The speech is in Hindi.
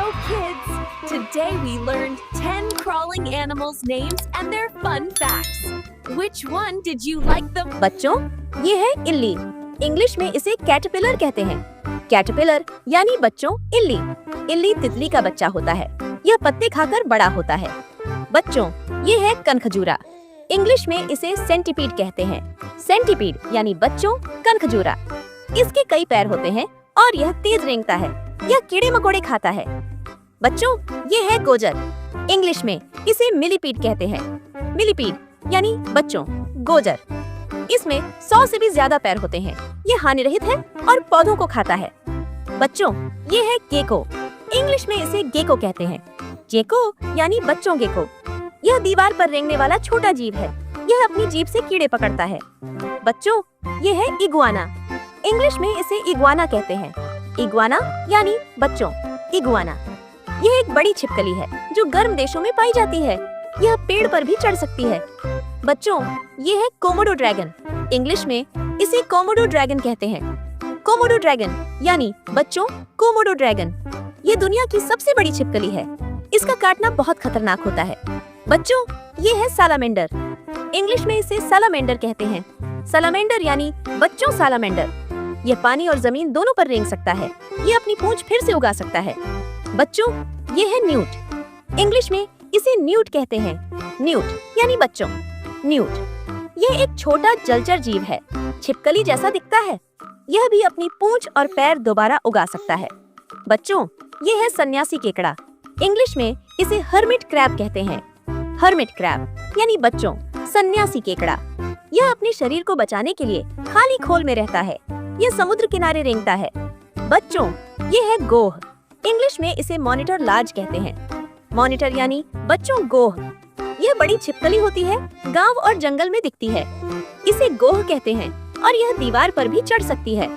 kids! Today we learned 10 crawling animals' names and their fun facts. Which one did you like the बच्चों, ये है इल्ली। इंग्लिश में इसे कैटरपिलर कहते हैं। कैटरपिलर यानी बच्चों इल्ली। इल्ली तितली का बच्चा होता है। यह पत्ते खाकर बड़ा होता है। बच्चों, ये है कनखजूरा। इंग्लिश में इसे सेंटीपीड कहते हैं। सेंटीपीड यानी बच्चों कनखजूरा। इसके कई पैर होते हैं और यह तेज रेंगता है। यह कीड़े मकोड़े खाता है। बच्चों, ये है गोजर। इंग्लिश में इसे मिलीपीड कहते हैं। मिलीपीड यानी बच्चों गोजर। इसमें 100 से भी ज्यादा पैर होते हैं। ये हानिरहित है और पौधों को खाता है। बच्चों, ये है गेको। इंग्लिश में इसे गेको कहते हैं। गेको यानी बच्चों गेको। यह दीवार पर रेंगने वाला छोटा जीव है। यह अपनी जीभ से कीड़े पकड़ता है। बच्चों, ये है इगुआना। इंग्लिश में इसे इगुआना कहते हैं। इगुआना यानी बच्चों इगुआना। यह एक बड़ी छिपकली है जो गर्म देशों में पाई जाती है। यह पेड़ पर भी चढ़ सकती है। बच्चों, ये है कोमोडो ड्रैगन। इंग्लिश में इसे कोमोडो ड्रैगन कहते हैं। कोमोडो ड्रैगन यानी बच्चों कोमोडो ड्रैगन। ये दुनिया की सबसे बड़ी छिपकली है। इसका काटना बहुत खतरनाक होता है। बच्चों, ये है सालामेंडर। इंग्लिश में इसे सालामेंडर कहते हैं। सालामेंडर यानी बच्चों सालामेंडर। यह पानी और जमीन दोनों पर रेंग सकता है। ये अपनी पूंछ फिर से उगा सकता है। बच्चों, ये है न्यूट। इंग्लिश में इसे न्यूट कहते हैं। न्यूट यानी बच्चों न्यूट। यह एक छोटा जलचर जीव है। छिपकली जैसा दिखता है। यह भी अपनी पूंछ और पैर दोबारा उगा सकता है। बच्चों, ये है सन्यासी केकड़ा। इंग्लिश में इसे हर्मिट क्रैब कहते हैं। हर्मिट क्रैब यानी बच्चों सन्यासी केकड़ा। यह अपने शरीर को बचाने के लिए खाली खोल में रहता है। यह समुद्र किनारे रेंगता है। बच्चों, ये है गोह। इंग्लिश में इसे मॉनिटर लार्ज कहते हैं। मॉनिटर यानी बच्चों गोह। यह बड़ी छिपकली होती है। गांव और जंगल में दिखती है। इसे गोह कहते हैं और यह दीवार पर भी चढ़ सकती है।